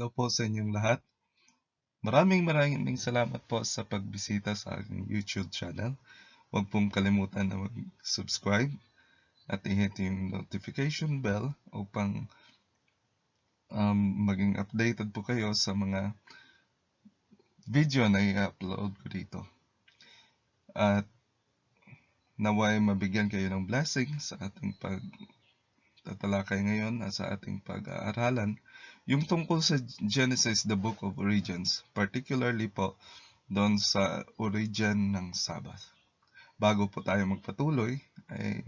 Hello po sa inyong lahat. Maraming salamat po sa pagbisita sa aking YouTube channel. Huwag pong kalimutan na mag-subscribe at i-hit yung notification bell upang maging updated po kayo sa mga video na i-upload ko dito. At naway mabigyan kayo ng blessing sa ating pagtatalakay ngayon at sa ating pag-aaralan yung tungkol sa Genesis, the Book of Origins, particularly po doon sa origin ng Sabbath. Bago po tayo magpatuloy, ay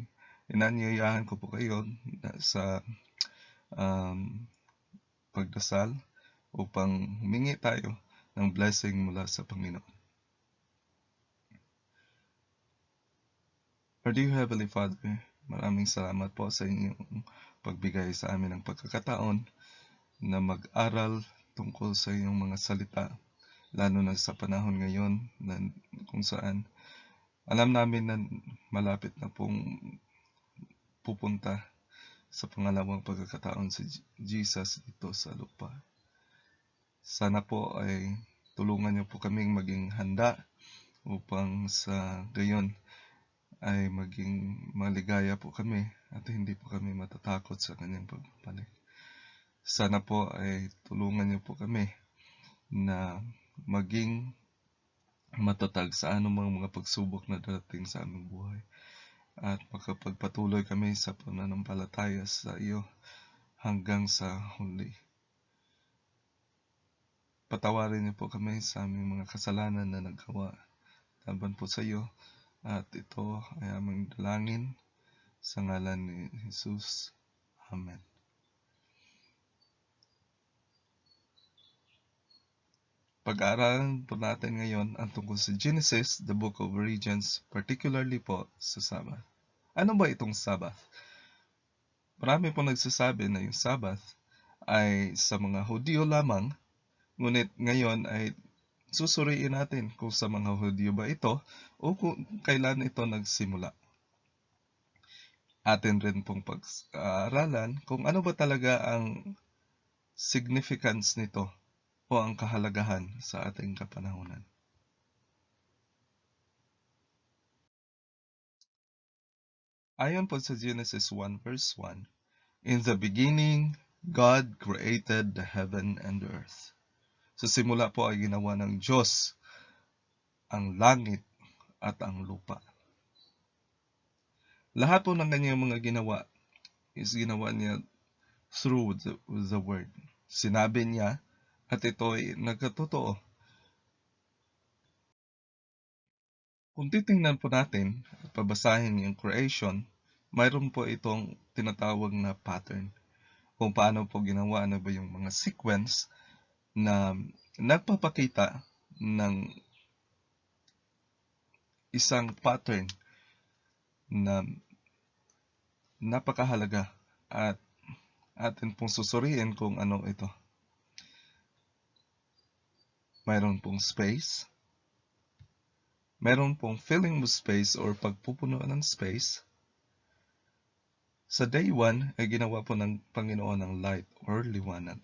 inanyayahan ko po kayo sa pagdasal upang humingi tayo ng blessing mula sa Panginoon. Our dear Heavenly Father, maraming salamat po sa inyong pagbigay sa amin ng pagkakataon na mag-aral tungkol sa iyong mga salita, lalo na sa panahon ngayon na kung saan alam namin na malapit na pong pupunta sa pangalawang pagkakataon si Jesus dito sa lupa. Sana po ay tulungan niyo po kaming maging handa upang sa gayon ay maging maligaya po kami at hindi po kami matatakot sa kanyang pagbabalik. Sana po ay tulungan niyo po kami na maging matatag sa anumang mga pagsubok na darating sa aming buhay at makapagpatuloy kami sa pananampalataya sa iyo hanggang sa huli. Patawarin niyo po kami sa aming mga kasalanan na nagawa laban po sa iyo at ito ay aming dalangin sa ngalan ni Jesus. Amen. Pag-aaralan po natin ngayon ang tungkol sa Genesis, the Book of Origins, particularly po sa Sabbath. Ano ba itong Sabbath? Marami po nagsasabi na yung Sabbath ay sa mga Hudyo lamang, ngunit ngayon ay susuriin natin kung sa mga Hudyo ba ito o kung kailan ito nagsimula. Atin rin pong pag-aaralan kung ano ba talaga ang significance nito o ang kahalagahan sa ating kapanahunan. Ayon po sa Genesis 1 verse 1, in the beginning, God created the heaven and the earth. Sa simula po ay ginawa ng Diyos ang langit at ang lupa. Lahat po ng kanyang mga ginawa is ginawa niya through the word. Sinabi niya at ito ay nagkatotoo. Kung titingnan po natin at pabasahin yung creation, mayroon po itong tinatawag na pattern. Kung paano po ginawa na ba yung mga sequence na nagpapakita ng isang pattern na napakahalaga at atin pong susuriin kung ano ito. Mayroon pong space, mayroon pong filling mo space or pagpupuno ng space. Sa day 1 ay ginawa po ng Panginoon ng light or liwanag.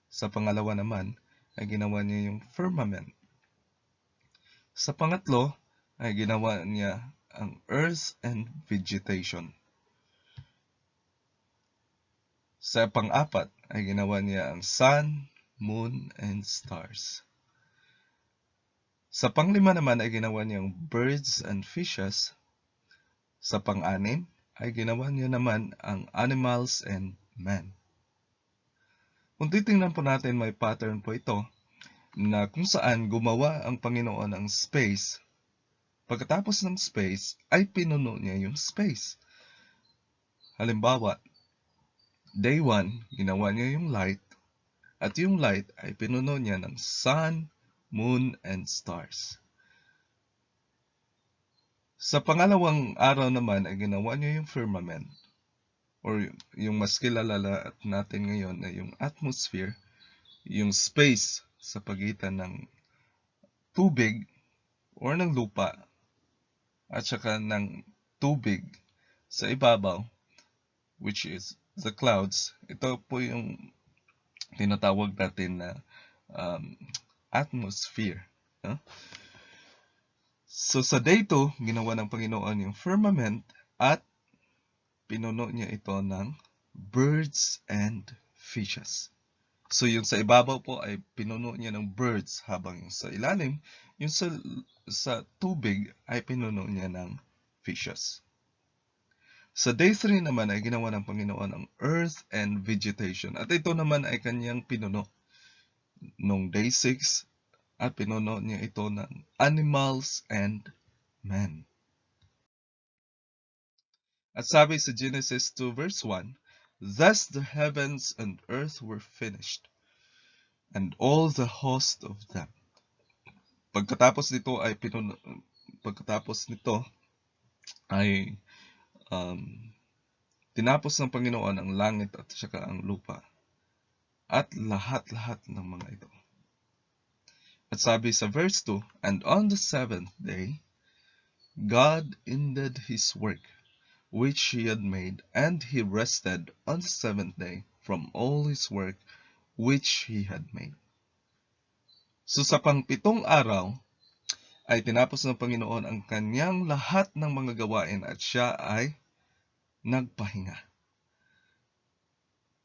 Sa pangalawa naman ay ginawa niya yung firmament. Sa pangatlo ay ginawa niya ang earth and vegetation. Sa pang-apat ay ginawa niya ang sun, moon, and stars. Sa panglima naman ay ginawa niya ang birds and fishes. Sa pang-anim ay ginawa niya naman ang animals and man. Kung titingnan po natin, may pattern po ito na kung saan gumawa ang Panginoon ng space. Pagkatapos ng space, ay pinuno niya yung space. Halimbawa, day 1, ginawa niya yung light, at yung light ay pinuno niya ng sun, moon, and stars. Sa pangalawang araw naman ay ginawa niya yung firmament, or yung mas kilala natin ngayon na yung atmosphere, yung space sa pagitan ng tubig or ng lupa at saka ng tubig sa ibabaw, which is the clouds. Ito po yung tinatawag natin na um, atmosphere. No? So sa day 2, ginawa ng Panginoon yung firmament at pinuno niya ito ng birds and fishes. So yung sa ibabaw po ay pinuno niya ng birds, habang yung sa ilalim, yung sa tubig ay pinuno niya ng fishes. Sa day 3 naman ay ginawa ng Panginoon ang earth and vegetation. At ito naman ay kanyang pinuno nung day 6, at pinuno niya ito ng animals and man. At sabi sa Genesis 2 verse 1, "Thus the heavens and earth were finished, and all the host of them." Pagkatapos nito ay um, tinapos ng Panginoon ang langit at saka ang lupa at lahat-lahat ng mga ito. At sabi sa verse 2, "And on the seventh day, God ended his work which he had made, and he rested on the seventh day from all his work which he had made." So sa pangpitong araw ay tinapos ng Panginoon ang kanyang lahat ng mga gawain at siya ay nagpahinga.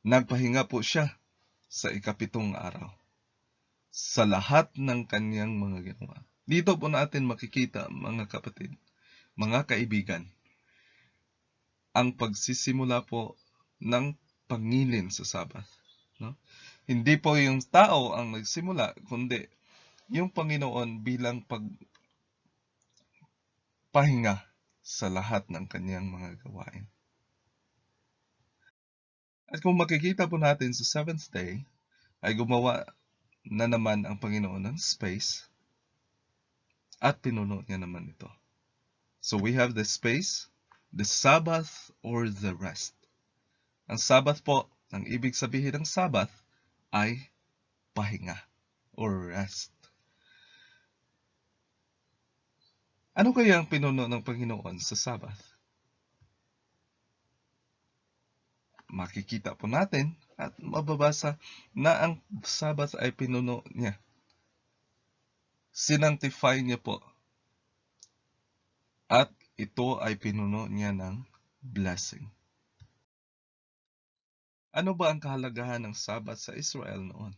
Nagpahinga po siya sa ikapitong araw sa lahat ng kanyang mga ginawa. Dito po natin makikita, mga kapatid, mga kaibigan, ang pagsisimula po ng pangilin sa Sabbath. No? Hindi po yung tao ang nagsimula, kundi yung Panginoon bilang pagpahinga sa lahat ng kanyang mga gawain. At kung makikita po natin sa seventh day, ay gumawa na naman ang Panginoon ng space at pinuno niya naman ito. So we have the space, the Sabbath, or the rest. Ang Sabbath po, ang ibig sabihin ng Sabbath ay pahinga or rest. Ano kaya ang pinuno ng Panginoon sa Sabbath? Makikita po natin at mababasa na ang Sabbath ay pinuno niya. Sinantify niya po. At ito ay pinuno niya ng blessing. Ano ba ang kahalagahan ng Sabbath sa Israel noon?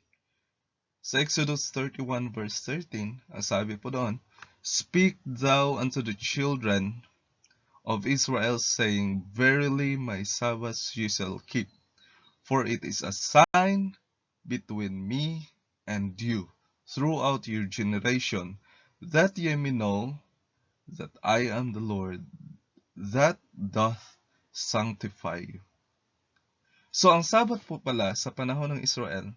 Sa Exodus 31 verse 13, ang sabi po doon, "Speak thou unto the children of Israel, saying, Verily my Sabbaths ye shall keep, for it is a sign between me and you throughout your generation, that ye may know that I am the Lord, that doth sanctify you." So ang Sabbath po pala sa panahon ng Israel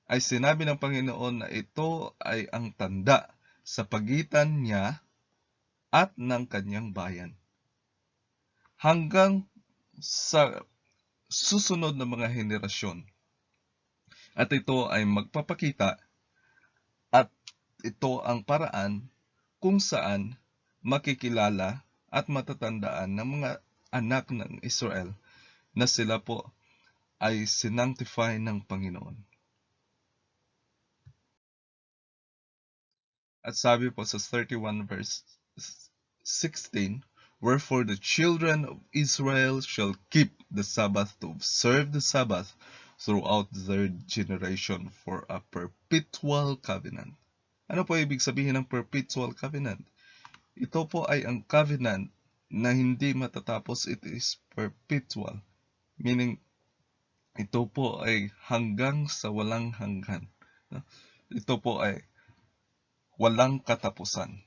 ay sinabi ng Panginoon na ito ay ang tanda sa pagitan niya at ng kanyang bayan. Hanggang sa susunod na mga henerasyon. At ito ay magpapakita at ito ang paraan kung saan makikilala at matatandaan ng mga anak ng Israel na sila po ay sinantify ng Panginoon. At sabi po sa 31 verse 16, "Wherefore the children of Israel shall keep the Sabbath to observe the Sabbath throughout their generation for a perpetual covenant." Ano po ibig sabihin ng perpetual covenant? Ito po ay ang covenant na hindi matatapos. It is perpetual. Meaning, ito po ay hanggang sa walang hanggan. Ito po ay walang katapusan.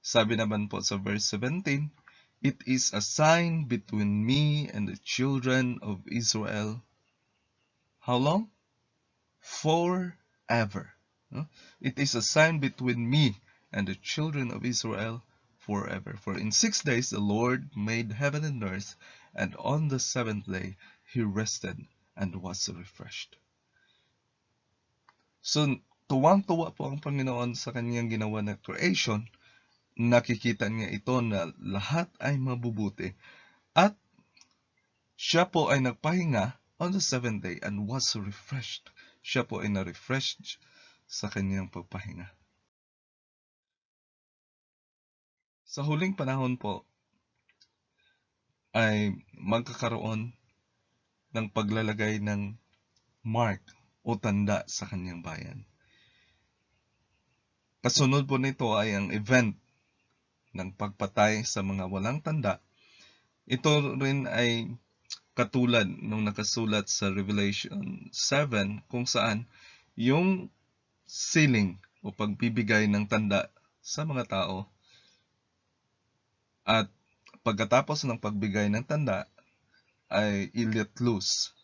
Sabi naman po sa verse 17, "It is a sign between me and the children of Israel." How long? Forever. It is a sign between me and the children of Israel forever. For in 6 days the Lord made heaven and earth, and on the seventh day he rested and was refreshed. So, tuwang-tuwa po ang Panginoon sa kanyang ginawa na creation. Nakikita niya ito na lahat ay mabubuti at siya po ay nagpahinga on the seventh day and was refreshed. Siya po ay na-refreshed sa kanyang pagpahinga. Sa huling panahon po ay magkakaroon ng paglalagay ng mark o tanda sa kanyang bayan. Kasunod po nito ay ang event ng pagpatay sa mga walang tanda. Ito rin ay katulad nung nakasulat sa Revelation 7 kung saan yung sealing o pagbibigay ng tanda sa mga tao at pagkatapos ng pagbigay ng tanda ay i-let loose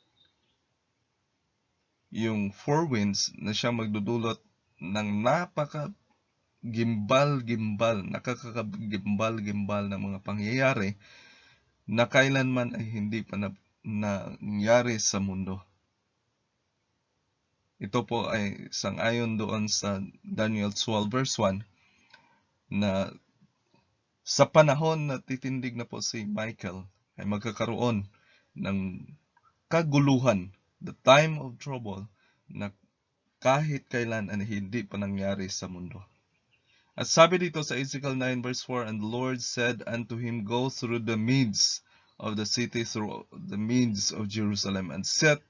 yung four winds na siya magdudulot ng nakakagimbal-gimbal ng mga pangyayari na kailanman ay hindi pa nangyari sa mundo. Ito po ay sang-ayon doon sa Daniel 12 verse 1 na sa panahon na titindig na po si Michael ay magkakaroon ng kaguluhan, the time of trouble, na kahit kailan ay hindi pa nangyari sa mundo. At sabi dito sa Ezekiel 9 verse 4, and the Lord said unto him, go through the midst of the city, through the midst of Jerusalem, and set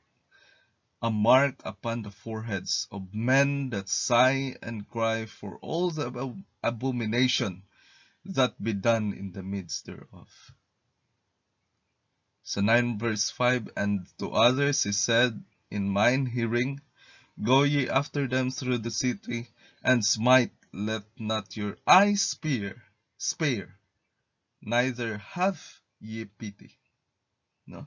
a mark upon the foreheads of men that sigh and cry for all the abomination that be done in the midst thereof. So 9 verse 5, and to others he said in mine hearing, go ye after them through the city, and smite, let not your eyes spare, neither have ye pity. No?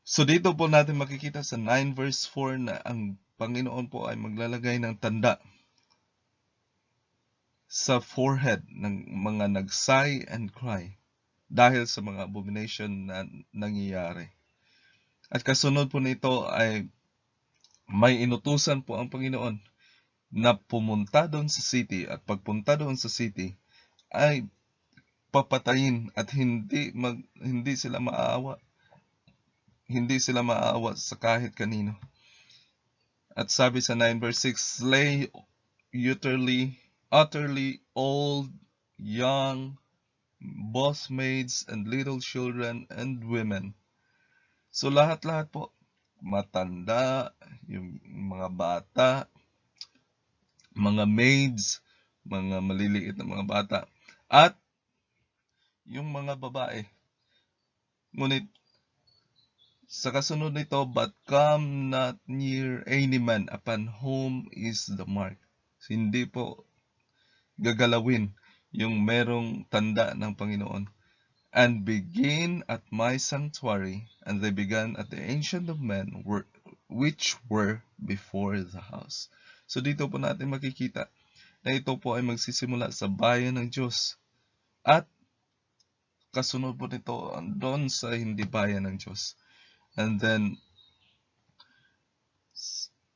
So dito po natin makikita sa 9 verse 4 na ang Panginoon po ay maglalagay ng tanda sa forehead ng mga nag-sigh and cry dahil sa mga abomination na nangyayari. At kasunod po nito ay may inutusan po ang Panginoon na pumunta doon sa city, at pagpunta doon sa city ay papatayin at hindi sila maaawa sa kahit kanino. At sabi sa 9 verse 6, slay utterly old, young, both maids and little children and women. So lahat-lahat po, matanda, yung mga bata, mga maids, mga maliliit na mga bata, at yung mga babae. Ngunit sa kasunod nito, but come not near any man upon whom is the mark. So, hindi po gagalawin yung merong tanda ng Panginoon. And begin at my sanctuary, and they began at the ancient of men which were before the house. So dito po natin makikita na ito po ay magsisimula sa bayan ng Diyos. At kasunod po nito doon sa hindi bayan ng Diyos. And then,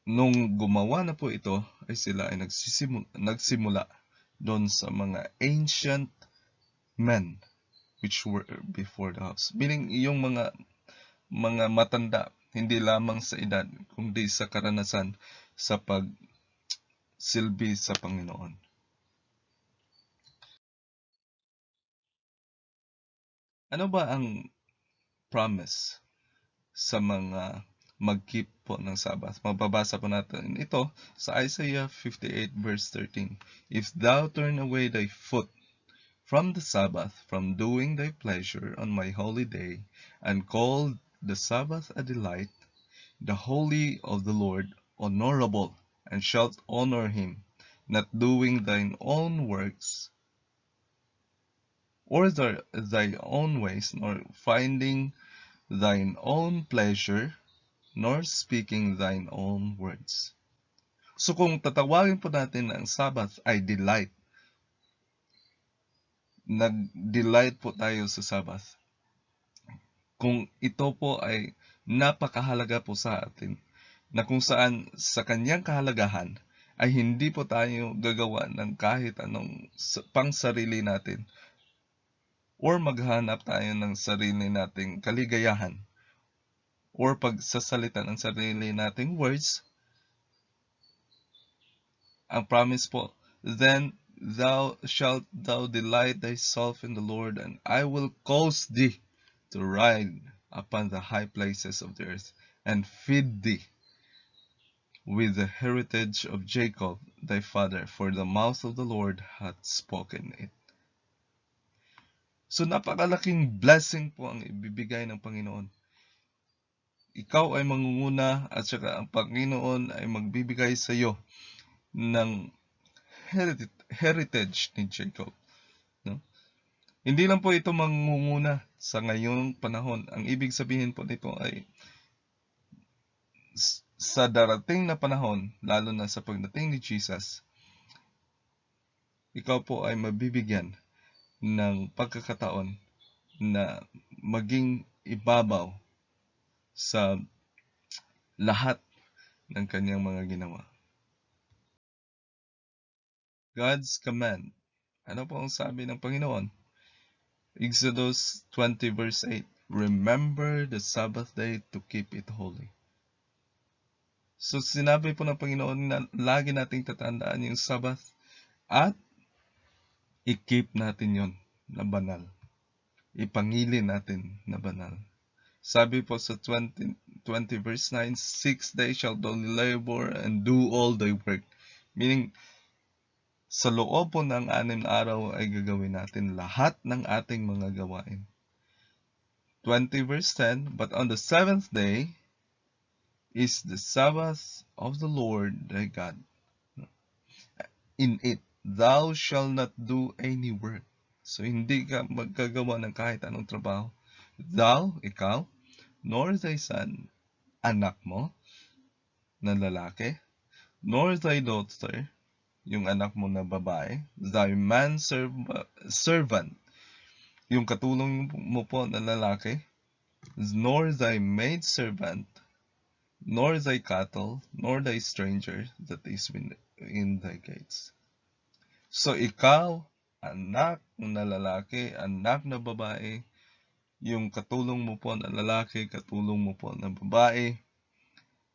nung gumawa na po ito, ay sila ay nagsimula doon sa mga ancient men which were before the house. Meaning, yung mga matanda, hindi lamang sa edad, kundi sa karanasan sa pagsilbi sa Panginoon. Ano ba ang promise sa mga mag-keep po ng Sabbath? Mababasa po natin ito sa Isaiah 58 verse 13. If thou turn away thy foot from the Sabbath, from doing thy pleasure on my holy day, and call the Sabbath a delight, the holy of the Lord honorable, and shalt honor him, not doing thine own works, or thy own ways, nor finding thine own pleasure, nor speaking thine own words. So kung tatawagin po natin ang Sabbath ay delight, nag-delight po tayo sa Sabbath. Kung ito po ay napakahalaga po sa atin, na kung saan sa kanyang kahalagahan ay hindi po tayo gagawa ng kahit anong pang sarili natin or maghanap tayo ng sarili nating kaligayahan or pagsasalita ng sarili nating words, ang promise po, then thou delight thyself in the Lord, and I will cause thee to ride upon the high places of the earth, and feed thee with the heritage of Jacob thy father, for the mouth of the Lord hath spoken it. So napakalaking blessing po ang ibibigay ng Panginoon. Ikaw ay mangunguna at saka ang Panginoon ay magbibigay sa iyo ng heritage ni Jacob. No? Hindi lang po ito mangunguna sa ngayong panahon. Ang ibig sabihin po nito ay sa darating na panahon, lalo na sa pagdating ni Jesus, ikaw po ay mabibigyan ng pagkakataon na maging ibabaw sa lahat ng kanyang mga ginawa. God's command. Ano po ang sabi ng Panginoon? Exodus 20 verse 8, remember the Sabbath day to keep it holy. So sinabi po ng Panginoon na lagi nating tatandaan yung Sabbath at i-keep natin yon na banal. Ipangili natin na banal. Sabi po sa 20 verse 9, 6 days shall thou labor and do all thy work. Meaning, sa loob po ng 6 na araw ay gagawin natin lahat ng ating mga gawain. 20 verse 10, but on the 7th day is the Sabbath of the Lord thy God. In it thou shalt not do any work. So hindi ka magkagawa ng kahit anong trabaho. Thou, ikaw, nor thy son, anak mo, na lalaki, nor thy daughter, yung anak mo na babae, thy servant, yung katulong mo po na lalaki, nor thy maid servant, nor thy cattle, nor thy stranger that is in thy gates. So ikaw, anak na lalaki, anak na babae, yung katulong mo po na lalaki, katulong mo po na babae,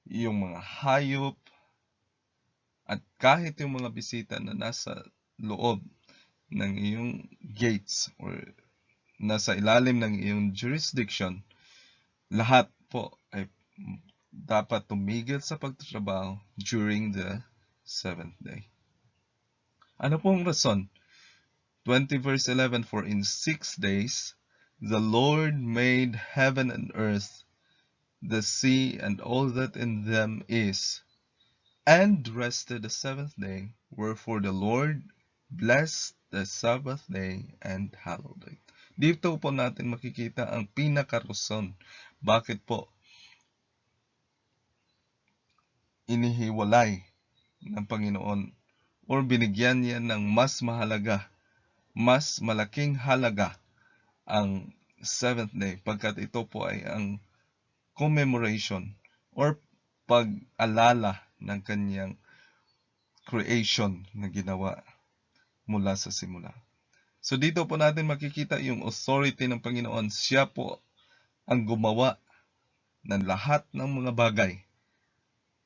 yung mga hayop, at kahit yung mga bisita na nasa loob ng iyong gates or nasa ilalim ng iyong jurisdiction, lahat po ay dapat tumigil sa pagtatrabaho during the 7th day. Ano pong rason? 20 verse 11, for in 6 days the Lord made heaven and earth, the sea and all that in them is, and rested the 7th day, wherefore the Lord blessed the Sabbath day and hallowed it. Dito po natin makikita ang pinaka-rason bakit po inihiwalay ng Panginoon or binigyan niya ng mas malaking halaga ang 7th day, pagkat ito po ay ang commemoration or pag-alala ng kanyang creation na ginawa mula sa simula. So dito po natin makikita yung authority ng Panginoon. Siya po ang gumawa ng lahat ng mga bagay.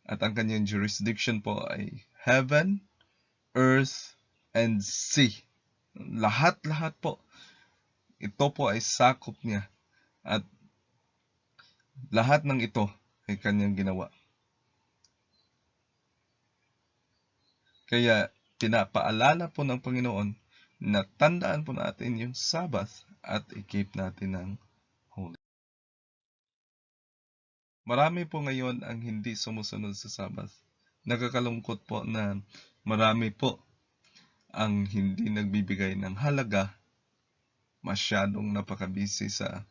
At ang kanyang jurisdiction po ay heaven, earth, and sea. Lahat-lahat po. Ito po ay sakop niya. At lahat ng ito ay kanyang ginawa. Kaya pinapaalala po ng Panginoon na tandaan po natin yung Sabbath at i-keep natin ng holy. Marami po ngayon ang hindi sumusunod sa Sabbath. Nakakalungkot po na marami po ang hindi nagbibigay ng halaga, masyadong napakabisi sa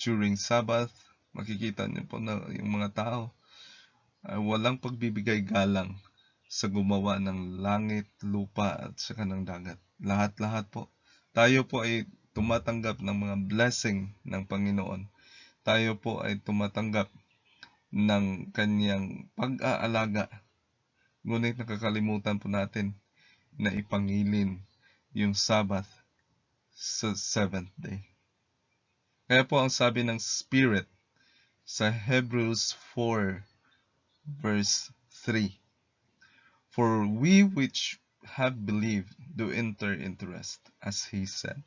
during Sabbath. Makikita niyo po na yung mga tao ay walang pagbibigay galang sa gumawa ng langit, lupa at saka ng dagat. Lahat-lahat po. Tayo po ay tumatanggap ng mga blessing ng Panginoon. Tayo po ay tumatanggap ng kanyang pag-aalaga. Ngunit nakakalimutan po natin na ipangilin yung Sabbath sa 7th day. Kaya po ang sabi ng Spirit sa Hebrews 4 verse 3. For we which have believed do enter into rest, as he said,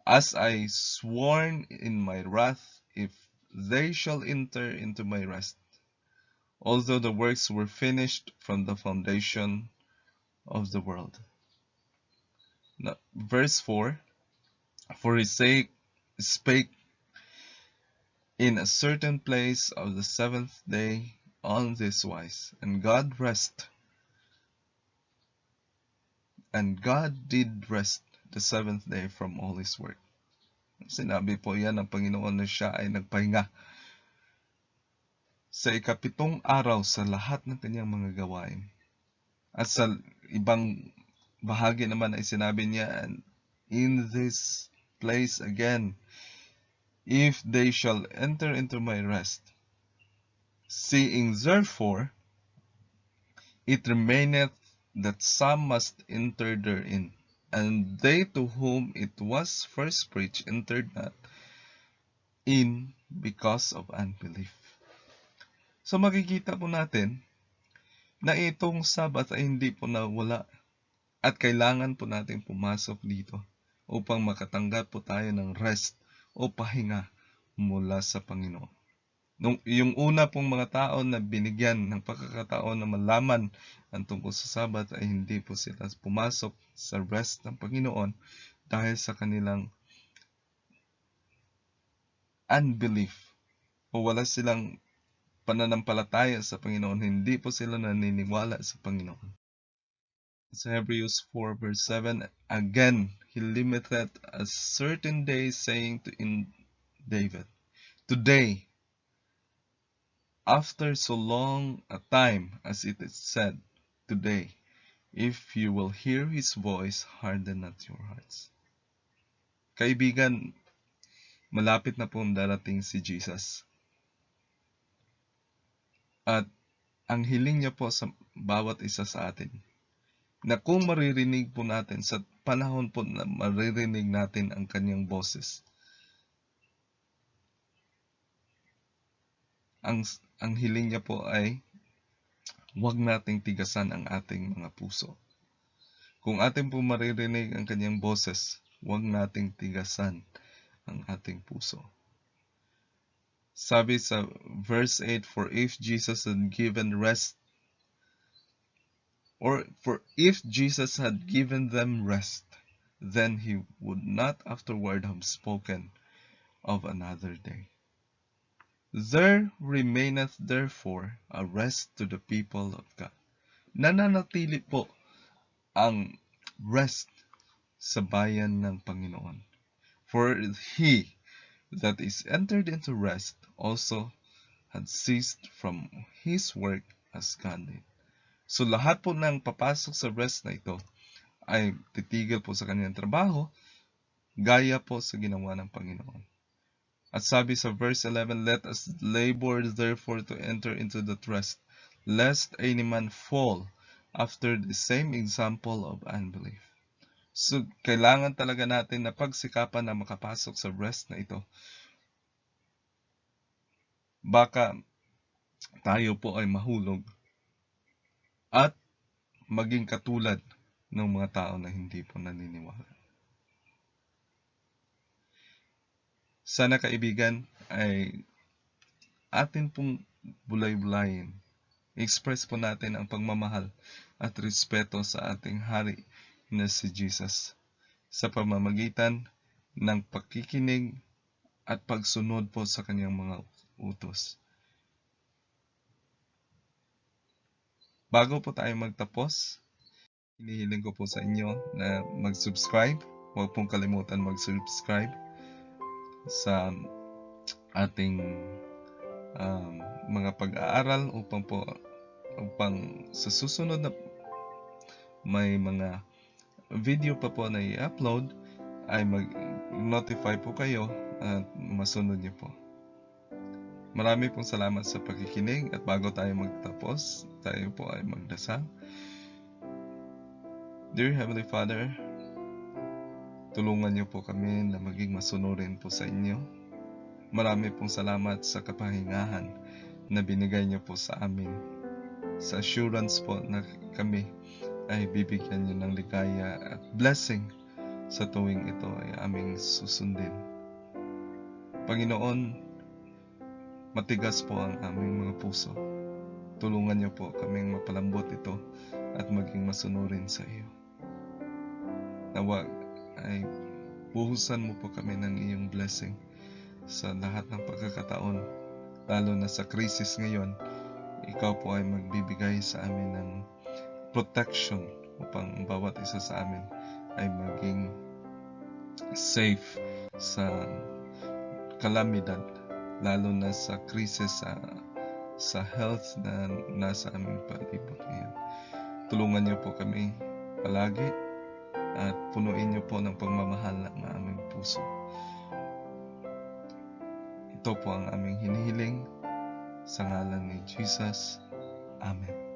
as I sworn in my wrath, if they shall enter into my rest, although the works were finished from the foundation of the world. Now, verse 4, for he spake in a certain place of the seventh day on this wise, and God did rest the seventh day from all his work. Sinabi po yan ng Panginoon na siya ay nagpahinga sa ikapitong araw sa lahat ng kanyang mga gawain. At sa ibang bahagi naman ay sinabi niya, and in this place again, if they shall enter into my rest, seeing therefore it remaineth that some must enter therein, and they to whom it was first preached entered not in because of unbelief. So makikita po natin na itong Sabbath ay hindi po nawala at kailangan po natin pumasok dito upang makatanggap po tayo ng rest o pahinga mula sa Panginoon. Yung una pong mga tao na binigyan ng pagkakataon na malaman ang tungkol sa Sabbath ay hindi po sila pumasok sa rest ng Panginoon dahil sa kanilang unbelief o wala silang pananampalataya sa Panginoon, hindi po sila naniniwala sa Panginoon. Sa Hebrews 4 verse 7, again, he limited a certain day, saying in David, today, after so long a time, as it is said, today, if you will hear his voice, harden not your hearts. Kaibigan, malapit na pong darating si Jesus. At ang hiling niya po sa bawat isa sa atin, na kung maririnig po natin sa panahon po na maririnig natin ang kanyang boses, ang hiling niya po ay huwag nating tigasan ang ating mga puso. Kung atin po maririnig ang kanyang boses, huwag nating tigasan ang ating puso. Sabi sa verse 8, for if Jesus had given rest, or for if Jesus had given them rest, then he would not afterward have spoken of another day. There remaineth therefore a rest to the people of God. Nananatili po ang rest sa bayan ng Panginoon. For he that is entered into rest also had ceased from his work as God did. So lahat po ng papasok sa rest na ito ay titigil po sa kanyang trabaho, gaya po sa ginawa ng Panginoon. At sabi sa verse 11, let us labor therefore to enter into that rest, lest any man fall after the same example of unbelief. So, kailangan talaga natin na pagsikapan na makapasok sa rest na ito. Baka tayo po ay mahulog at maging katulad ng mga tao na hindi po naniniwala. Sana kaibigan ay atin pong bulay-bulayin. Express po natin ang pagmamahal at respeto sa ating hari na si Jesus sa pamamagitan ng pakikinig at pagsunod po sa kanyang mga utos. Bago po tayo magtapos, hinihiling ko po sa inyo na mag-subscribe. Huwag pong kalimutan mag-subscribe sa ating mga pag-aaral upang sa susunod na may mga video pa po na i-upload ay mag-notify po kayo at masunod niyo po. Marami pong salamat sa pakikinig at bago tayo magtapos, tayo po ay magdasal. Dear Heavenly Father, tulungan niyo po kami na maging masunurin po sa inyo Marami pong salamat sa kapahingahan na binigay niyo po sa amin. Sa assurance po na kami ay bibigyan niyo ng ligaya at blessing sa tuwing ito ay aming susundin. Panginoon, matigas po ang aming mga puso. Tulungan niyo po kaming mapalambot ito at maging masunurin sa iyo. Nawa ay buhusan mo po kami ng iyong blessing sa lahat ng pagkakataon, lalo na sa krisis ngayon. Ikaw po ay magbibigay sa amin ng protection upang bawat isa sa amin ay maging safe sa kalamidad, lalo na sa krisis sa health na nasa aming palibot ngayon. Tulungan niyo po kami palagi at punuin niyo po ng pagmamahal ang aming puso. Ito po ang aming hinihiling sa ngalan ni Jesus. Amen.